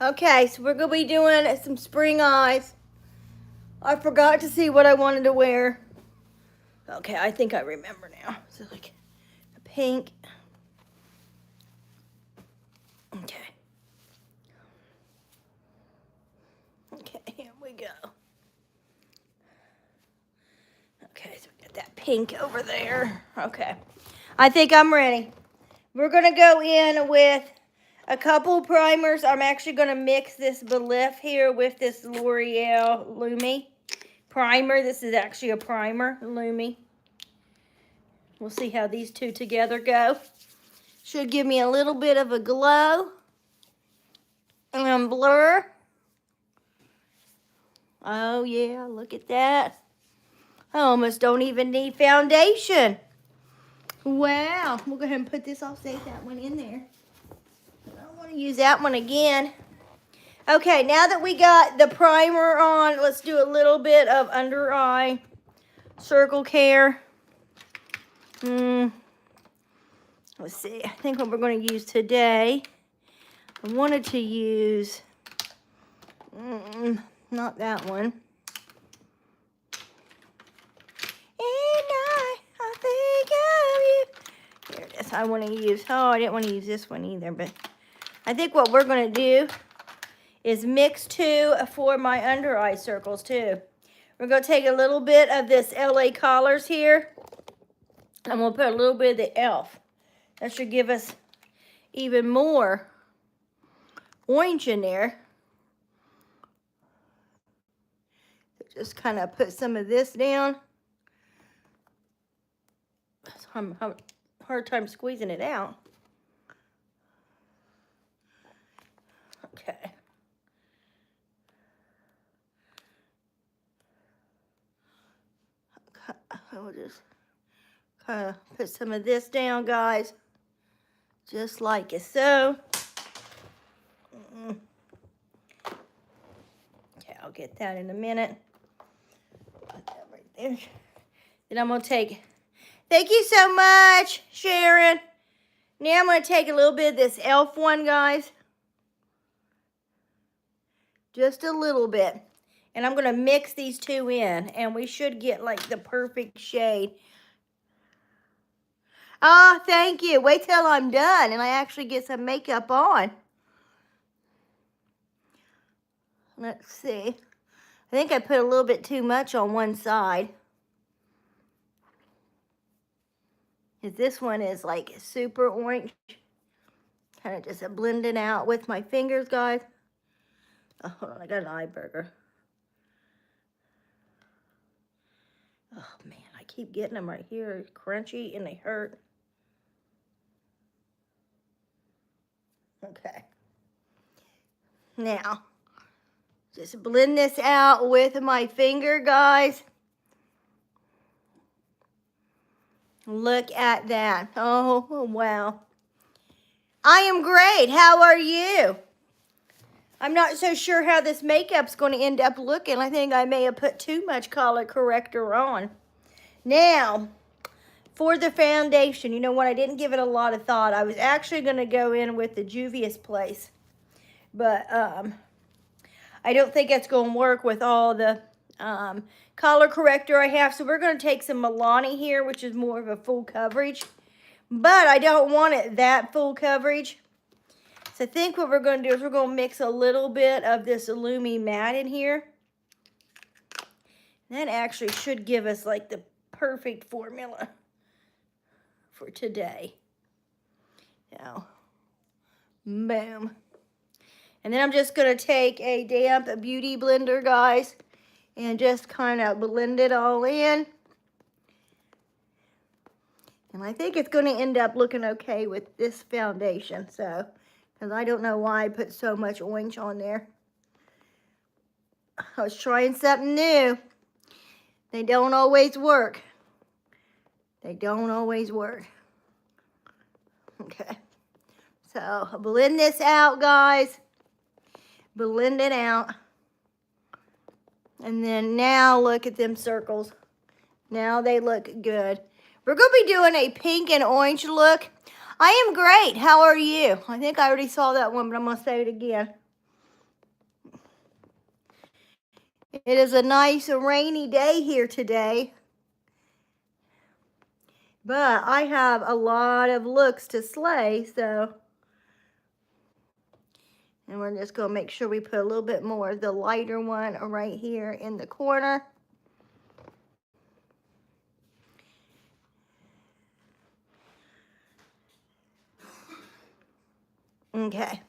Okay, so we're going to be doing some spring eyes. I forgot to see what I wanted to wear. Okay, I think I remember now. So like a pink. Okay. Okay, here we go. Okay, so we got that pink over there. Okay. I think I'm ready. We're going to go in with a couple primers. I'm actually going to mix this Belif here with this L'Oreal Lumi primer. This is actually a primer, Lumi. We'll see how these two together go. Should give me a little bit of a glow and blur. Oh yeah, look at that. I almost don't even need foundation. Wow, we'll go ahead and put this, I'll save that one in there. I don't want to use that one again. Okay, now that we got the primer on, let's do a little bit of under eye circle care. Let's see, I think what we're going to use today, I wanted to use, not that one. I think of you. Here it is. I want to use, I didn't want to use this one either, but I think what we're going to do is mix two for my under eye circles too. We're going to take a little bit of this LA Colors here, and we'll put a little bit of the e.l.f. That should give us even more orange in there. Just kind of put some of this down. I'm having a hard time squeezing it out. Okay. I'll just kind of put some of this down, guys. Just like it so. Okay, I'll get that in a minute. Put that right there. Then I'm going to take, thank you so much, Sharon. Now I'm going to take a little bit of this e.l.f. one, guys. Just a little bit. And I'm going to mix these two in. And we should get like the perfect shade. Oh, thank you. Wait till I'm done and I actually get some makeup on. Let's see. I think I put a little bit too much on one side. Because this one is like super orange. Kind of just blend it out with my fingers, guys. Oh, hold on, I got an eye burger. Oh, man, I keep getting them right here. It's crunchy and they hurt. Okay. Now, just blend this out with my finger, guys. Look at that. Oh, wow. I am great. How are you? I'm not so sure how this makeup's going to end up looking. I think I may have put too much color corrector on. Now, for the foundation, you know what? I didn't give it a lot of thought. I was actually going to go in with the Juvia's Place. But I don't think it's going to work with all the color corrector I have. So we're going to take some Milani here, which is more of a full coverage. But I don't want it that full coverage. So I think what we're going to do is we're going to mix a little bit of this Lumi Matte in here. That actually should give us like the perfect formula for today. Now, boom. And then I'm just going to take a damp beauty blender, guys, and just kind of blend it all in. And I think it's going to end up looking okay with this foundation. So, because I don't know why I put so much orange on there. I was trying something new. They don't always work. They don't always work. Okay. So, blend this out, guys. Blend it out. And then now look at them circles. Now they look good. We're going to be doing a pink and orange look. I am great. How are you? I think I already saw that one, but I'm going to say it again. It is a nice rainy day here today. But I have a lot of looks to slay, so. And we're just going to make sure we put a little bit more of the lighter one right here in the corner. Okay.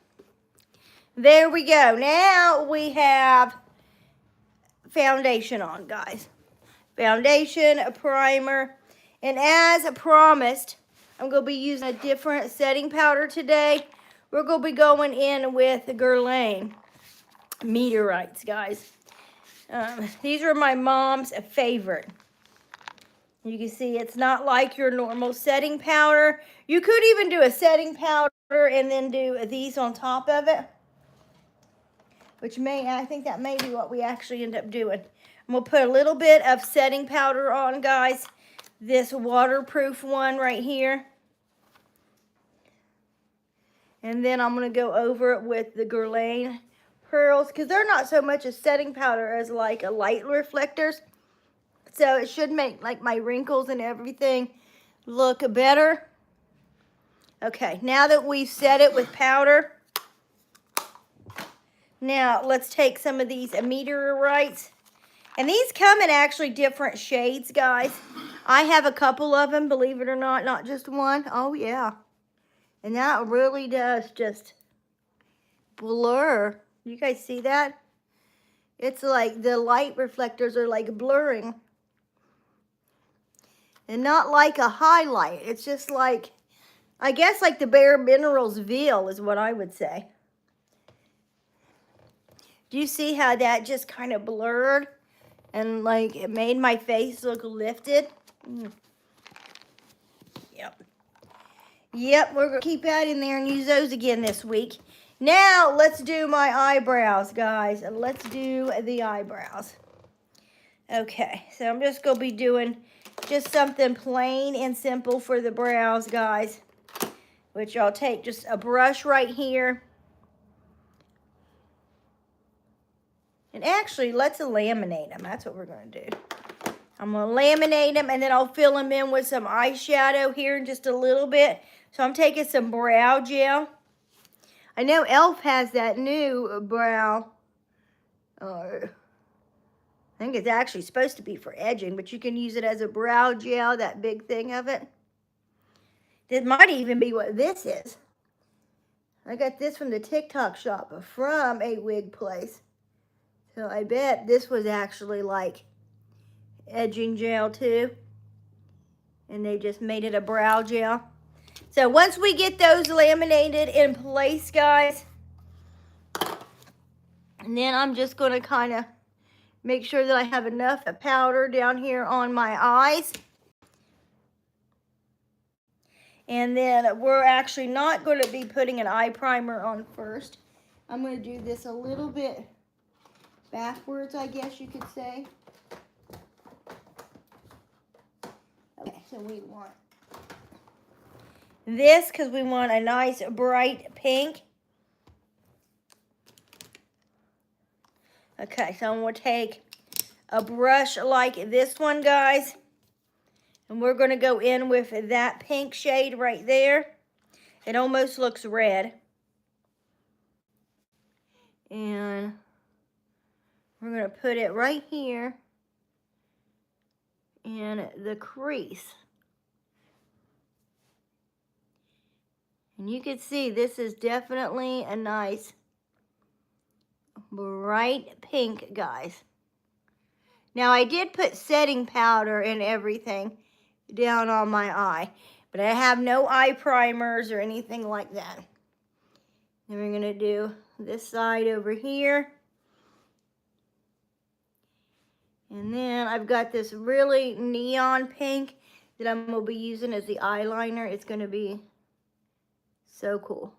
There we go. Now we have foundation on, guys. Foundation, a primer, and as promised, I'm going to be using a different setting powder today. We're going to be going in with Guerlain Meteorites, guys. These are my mom's favorite. You can see it's not like your normal setting powder. You could even do a setting powder and then do these on top of it, which I think that may be what we actually end up doing. I'm going to put a little bit of setting powder on, guys. This waterproof one right here. And then I'm going to go over it with the Guerlain pearls, because they're not so much a setting powder as like a light reflectors. So it should make like my wrinkles and everything look better. Okay, now that we've set it with powder, now let's take some of these meteorites. And these come in actually different shades, guys. I have a couple of them, believe it or not just one. Oh, yeah. And that really does just blur. You guys see that? It's like the light reflectors are like blurring. And not like a highlight. It's just like, I guess like the Bare Minerals Veil is what I would say. Do you see how that just kind of blurred? And like it made my face look lifted. Yep, we're going to keep that in there and use those again this week. Now, let's do my eyebrows, guys. Let's do the eyebrows. Okay, so I'm just going to be doing just something plain and simple for the brows, guys. Which I'll take just a brush right here. And actually, let's laminate them. That's what we're going to do. I'm going to laminate them, and then I'll fill them in with some eyeshadow here in just a little bit. So I'm taking some brow gel. I know e.l.f. has that new brow. I think it's actually supposed to be for edging, but you can use it as a brow gel, that big thing of it. This might even be what this is. I got this from the TikTok shop from a wig place. So I bet this was actually like edging gel too. And they just made it a brow gel. So once we get those laminated in place, guys, and then I'm just going to kind of make sure that I have enough powder down here on my eyes. And then we're actually not going to be putting an eye primer on first. I'm going to do this a little bit backwards, I guess you could say. Okay, so we want this because we want a nice bright pink. Okay, so I'm going to take a brush like this one, guys. And we're going to go in with that pink shade right there. It almost looks red. And we're going to put it right here in the crease. And you can see this is definitely a nice bright pink, guys. Now I did put setting powder and everything down on my eye, but I have no eye primers or anything like that. Then we're going to do this side over here. And then I've got this really neon pink that I'm going to be using as the eyeliner. It's going to be so cool.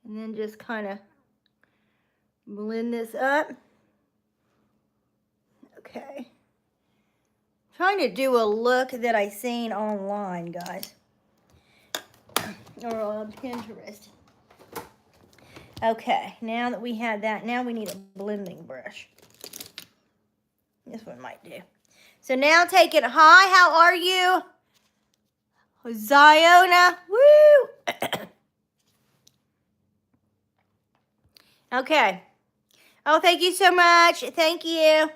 And then just kind of blend this up. Okay. Trying to do a look that I seen online, guys. Or on Pinterest. Okay, now that we have that, now we need a blending brush. This one might do. So now take it high. How are you? Ziona. Woo! Okay. Oh, thank you so much. Thank you.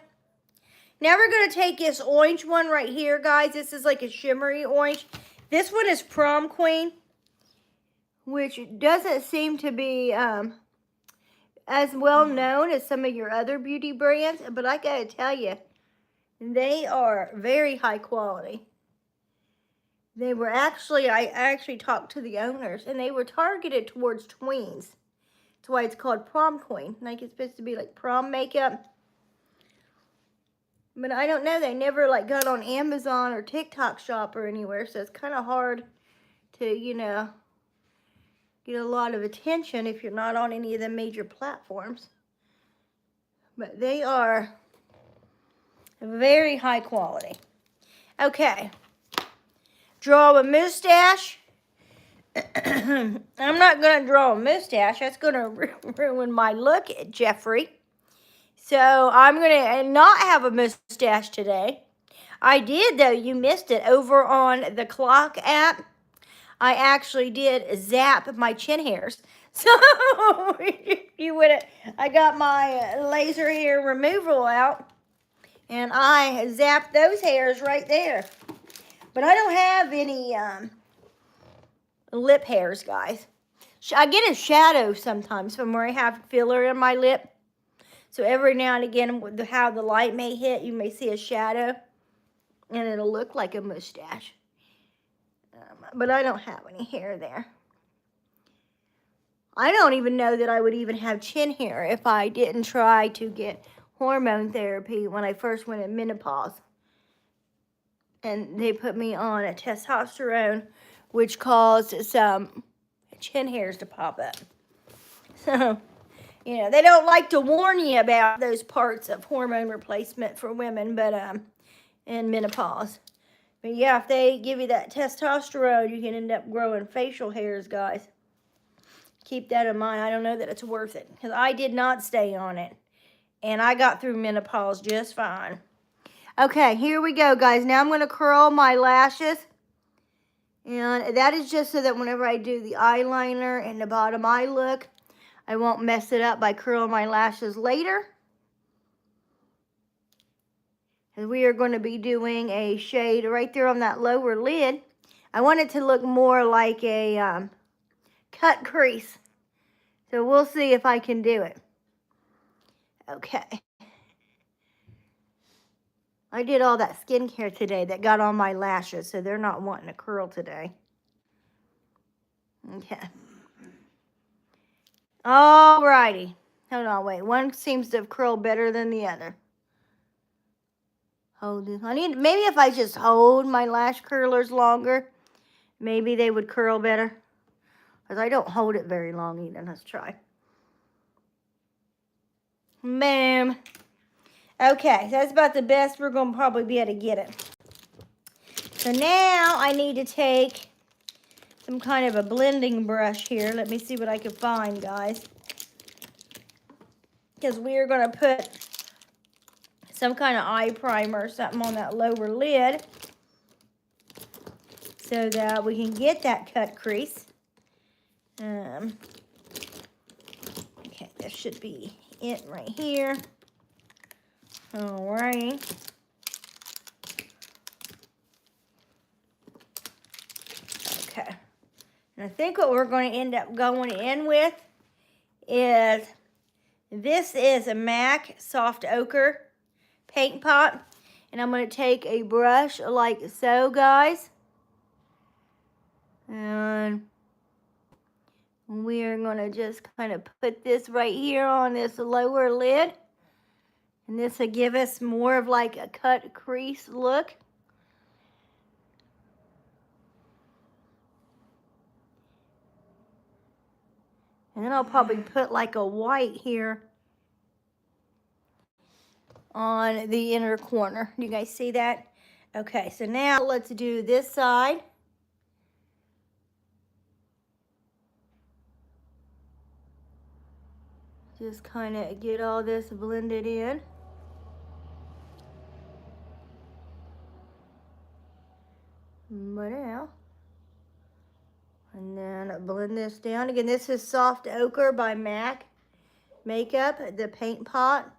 Now we're going to take this orange one right here, guys. This is like a shimmery orange. This one is Prom Queen, which doesn't seem to be as well known as some of your other beauty brands. But I got to tell you, they are very high quality. They were actually, I actually talked to the owners, and they were targeted towards tweens. That's why it's called Prom Queen. Like it's supposed to be like prom makeup. But I don't know, they never like got on Amazon or TikTok Shop or anywhere, so it's kind of hard to, you know, get a lot of attention if you're not on any of the major platforms. But they are very high quality. Okay. Draw a mustache. I'm not going to draw a mustache. That's going to ruin my look, Jeffrey. So I'm going to not have a mustache today. I did, though. You missed it. Over on the Clock app, I actually did zap my chin hairs. So you would have, I got my laser hair removal out, and I zapped those hairs right there. But I don't have any lip hairs, guys. I get a shadow sometimes from where I have filler in my lip. So every now and again, how the light may hit, you may see a shadow, and it'll look like a mustache. But I don't have any hair there. I don't even know that I would even have chin hair if I didn't try to get hormone therapy when I first went in menopause. And they put me on a testosterone, which caused some chin hairs to pop up. So, you know, they don't like to warn you about those parts of hormone replacement for women, but in menopause. But yeah, if they give you that testosterone, you can end up growing facial hairs, guys. Keep that in mind. I don't know that it's worth it, because I did not stay on it. And I got through menopause just fine. Okay, here we go, guys. Now I'm going to curl my lashes. And that is just so that whenever I do the eyeliner and the bottom eye look, I won't mess it up by curling my lashes later. And we are going to be doing a shade right there on that lower lid. I want it to look more like a cut crease. So we'll see if I can do it. Okay. I did all that skincare today that got on my lashes, so they're not wanting to curl today. Okay. Alrighty. Hold on, wait. One seems to have curled better than the other. Hold it. Maybe if I just hold my lash curlers longer, maybe they would curl better. Because I don't hold it very long either. Let's try. Boom. Okay, so that's about the best we're going to probably be able to get it. So now I need to take some kind of a blending brush here. Let me see what I can find, guys. Because we are going to put some kind of eye primer or something on that lower lid so that we can get that cut crease. Okay, that should be it right here. All right. Okay. And I think what we're going to end up going in with is, this is a MAC Soft Ochre paint pot. And I'm going to take a brush like so, guys. And we are going to just kind of put this right here on this lower lid. And this will give us more of like a cut crease look. And then I'll probably put like a white here on the inner corner. You guys see that? Okay, so now let's do this side. Just kind of get all this blended in. blend this down. Again, this is Soft Ochre by MAC Makeup, the paint pot.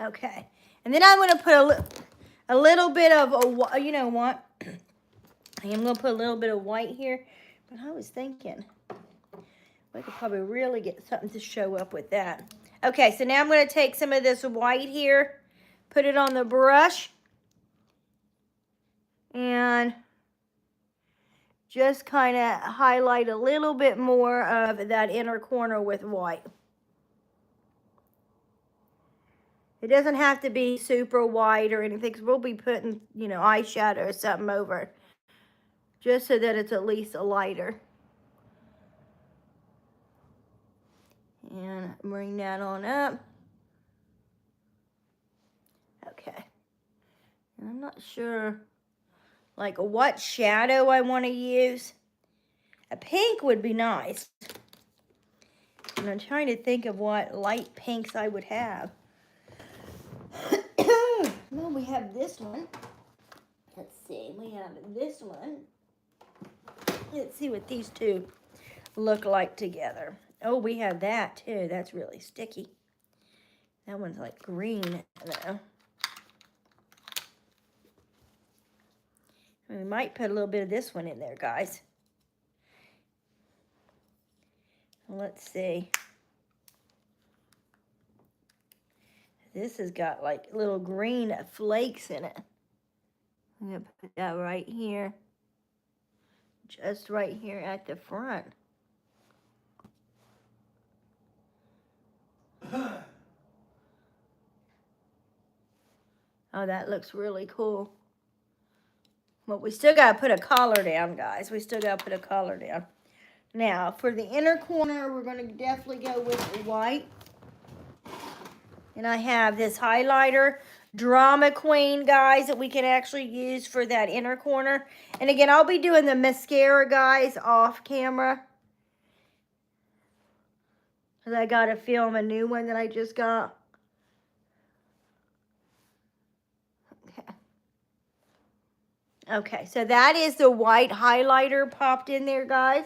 Okay, and then I'm going to put a little bit of, you know what? I'm going to put a little bit of white here, but I was thinking we could probably really get something to show up with that. Okay, so now I'm going to take some of this white here, put it on the brush, and just kind of highlight a little bit more of that inner corner with white. It doesn't have to be super white or anything, because we'll be putting, you know, eyeshadow or something over, just so that it's at least a lighter. And bring that on up. Okay. And I'm not sure, like, what shadow I want to use. A pink would be nice. And I'm trying to think of what light pinks I would have. Well, we have this one. Let's see. We have this one. Let's see what these two look like together. Oh, we have that too. That's really sticky. That one's like green though. We might put a little bit of this one in there, guys. Let's see. This has got like little green flakes in it. I'm going to put that right here. Just right here at the front. Oh, that looks really cool. But we still got to put a collar down, guys. We still got to put a collar down. Now, for the inner corner, we're going to definitely go with the white. And I have this highlighter, Drama Queen, guys, that we can actually use for that inner corner. And again, I'll be doing the mascara, guys, off camera. Because I got to film a new one that I just got. Okay, so that is the white highlighter popped in there, guys.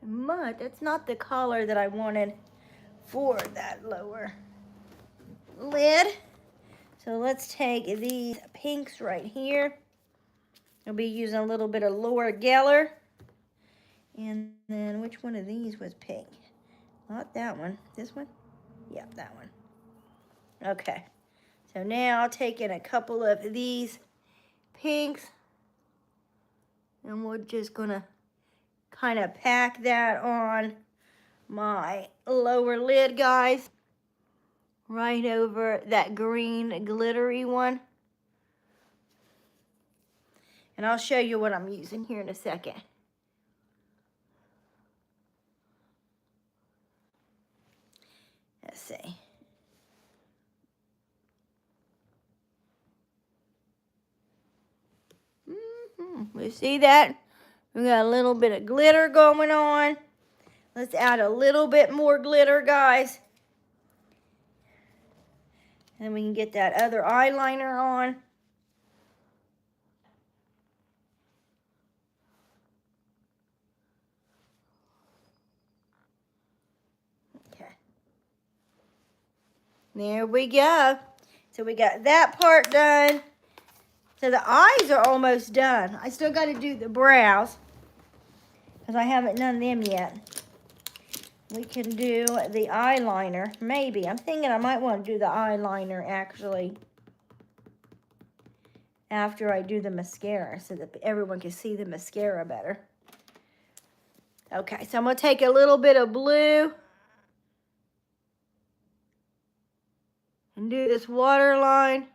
But that's not the color that I wanted for that lower lid. So let's take these pinks right here. I'll be using a little bit of Laura Geller. And then which one of these was pink? Not that one. This one? Yeah, that one. Okay. So now I'll take in a couple of these pinks. And we're just going to kind of pack that on my lower lid, guys. Right over that green glittery one. And I'll show you what I'm using here in a second. Let's see. We see that? We got a little bit of glitter going on. Let's add a little bit more glitter, guys. And we can get that other eyeliner on. Okay. There we go. So we got that part done. So the eyes are almost done. I still got to do the brows because I haven't done them yet. We can do the eyeliner, maybe. I'm thinking I might want to do the eyeliner actually after I do the mascara so that everyone can see the mascara better. Okay, so I'm going to take a little bit of blue and do this waterline.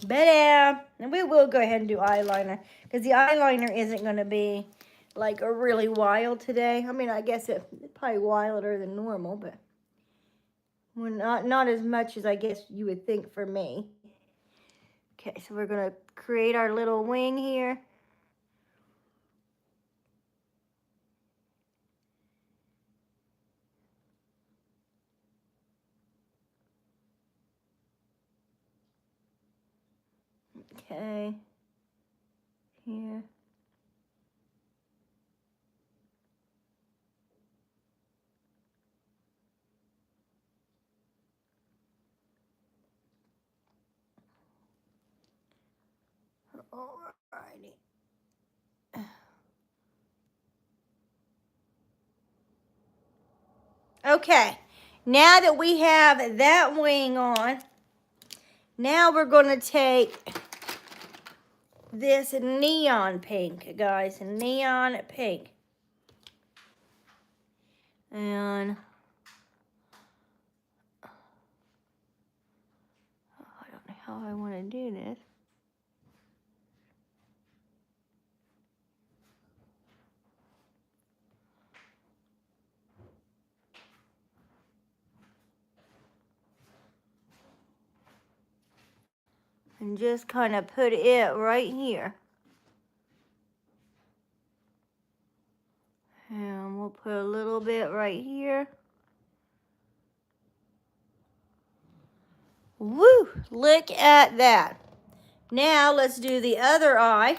Better. And we will go ahead and do eyeliner because the eyeliner isn't going to be like a really wild today. I mean, I guess it's probably wilder than normal, but we're not as much as I guess you would think for me. Okay, so we're gonna create our little wing here. Okay, here. Alrighty. Okay, now that we have that wing on, now we're gonna take this neon pink, guys, neon pink. And I don't know how I want to do this. And just kind of put it right here. And we'll put a little bit right here. Woo! Look at that. Now let's do the other eye.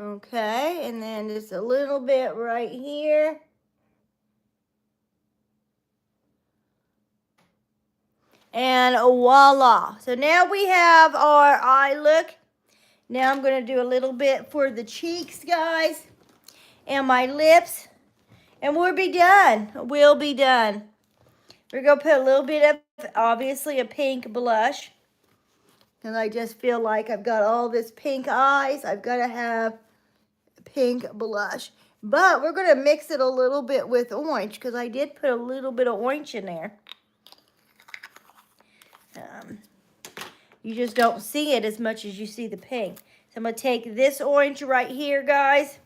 Okay, and then just a little bit right here. And voila. So now we have our eye look. Now I'm going to do a little bit for the cheeks, guys, and my lips. And we'll be done. We'll be done. We're going to put a little bit of, obviously, a pink blush. Because I just feel like I've got all this pink eyes. I've got to have pink blush. But we're going to mix it a little bit with orange. Because I did put a little bit of orange in there. You just don't see it as much as you see the pink. So I'm going to take this orange right here, guys.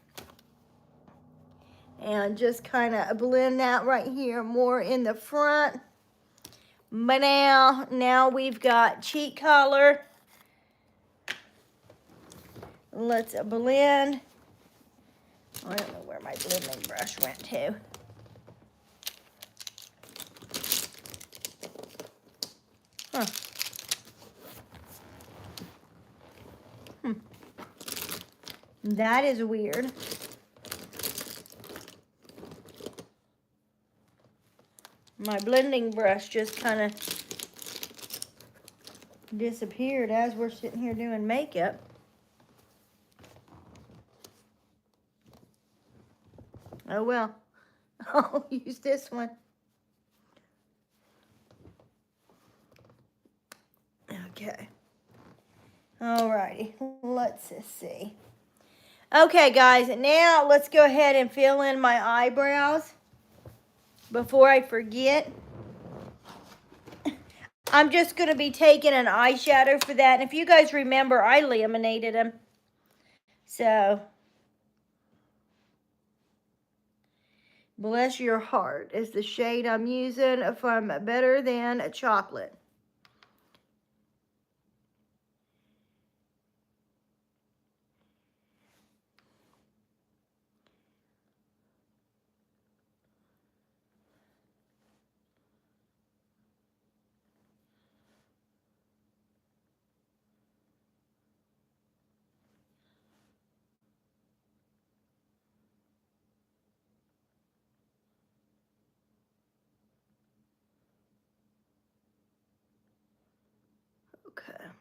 And just kind of blend that right here more in the front. But now we've got cheek color. Let's blend. I don't know where my blending brush went to. Huh. That is weird. My blending brush just kind of disappeared as we're sitting here doing makeup. Oh well, I'll use this one. Okay. Alrighty, let's see. Okay, guys, now let's go ahead and fill in my eyebrows before I forget. I'm just going to be taking an eyeshadow for that. And if you guys remember, I laminated them. So, Bless Your Heart is the shade I'm using from Better Than a Chocolate. Okay. I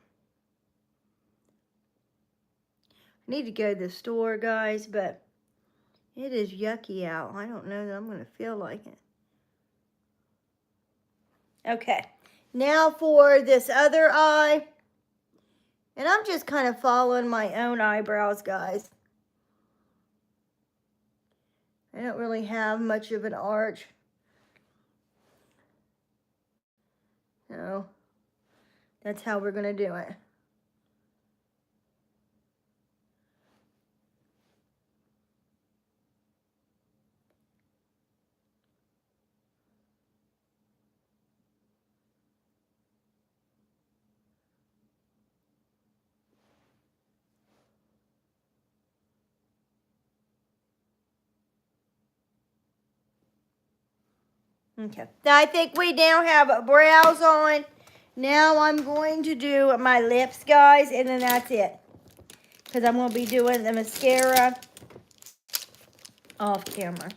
need to go to the store, guys, but it is yucky out. I don't know that I'm going to feel like it. Okay, now for this other eye. And I'm just kind of following my own eyebrows, guys. I don't really have much of an arch. So that's how we're going to do it. Okay, I think we now have brows on. Now I'm going to do my lips, guys, and then that's it. Because I'm going to be doing the mascara off camera.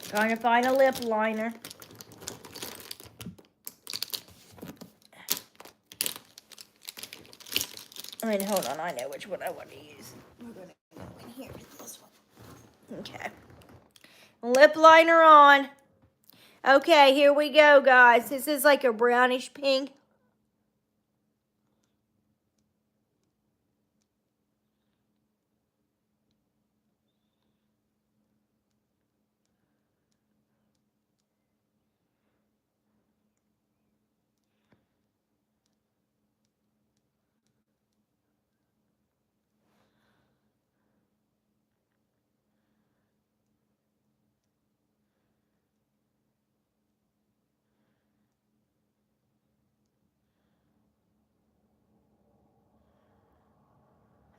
Trying to find a lip liner. I mean, hold on, I know which one I want to use. I'm going to go in here with this one. Okay. Lip liner on. Okay, here we go, guys. This is like a brownish pink.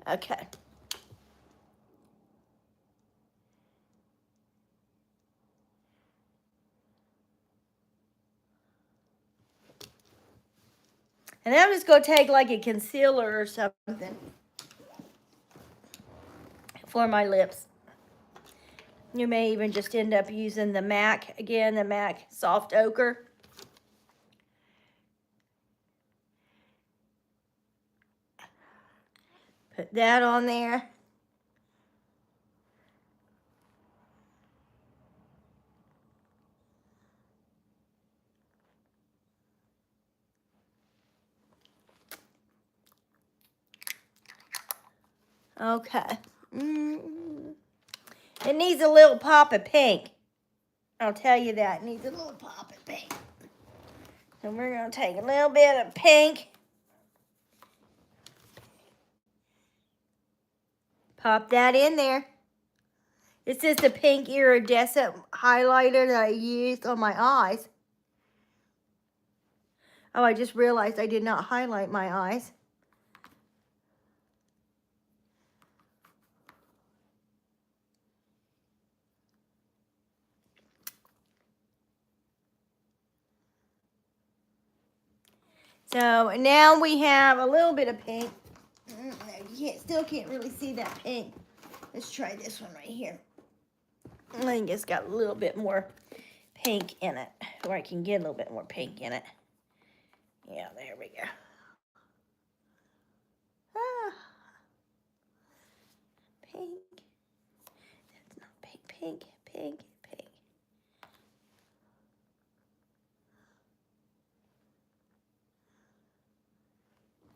Okay. And I'm just going to take like a concealer or something for my lips. You may even just end up using the MAC, again, the MAC Soft Ochre. Put that on there. Okay. It needs a little pop of pink. I'll tell you that. It needs a little pop of pink. So we're going to take a little bit of pink. Pop that in there. This is the pink iridescent highlighter that I used on my eyes. Oh, I just realized I did not highlight my eyes. So now we have a little bit of pink. You still can't really see that pink. Let's try this one right here. I think it's got a little bit more pink in it, or I can get a little bit more pink in it. Yeah, there we go. Ah, pink. That's not pink, pink, pink, pink.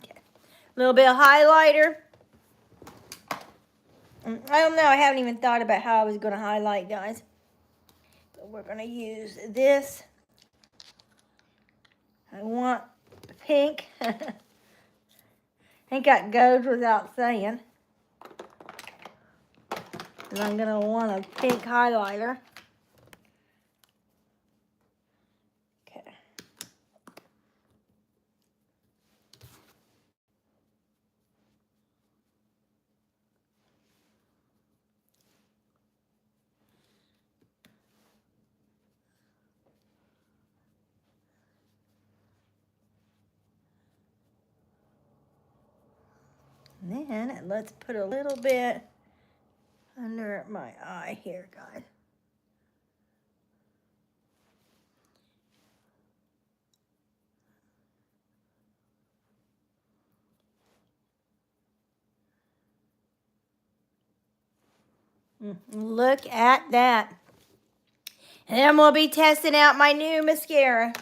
Okay, a little bit of highlighter. I don't know, I haven't even thought about how I was going to highlight, guys. But we're going to use this. I want pink. I think that goes without saying. And I'm going to want a pink highlighter. Okay. And then let's put a little bit under my eye here, guys. Look at that. And then we'll be testing out my new mascara.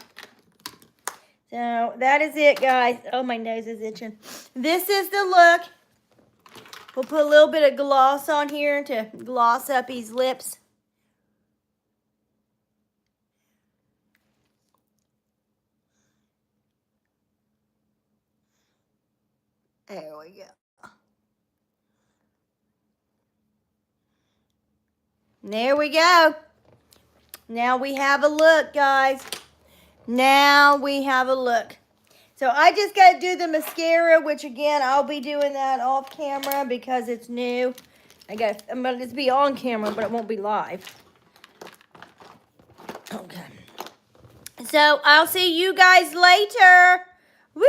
So that is it, guys. Oh, my nose is itching. This is the look. We'll put a little bit of gloss on here to gloss up his lips. There we go. There we go. Now we have a look, guys. Now we have a look. So I just got to do the mascara, which again, I'll be doing that off camera because it's new. I'm going to be on camera, but it won't be live. Okay. So I'll see you guys later. Woo!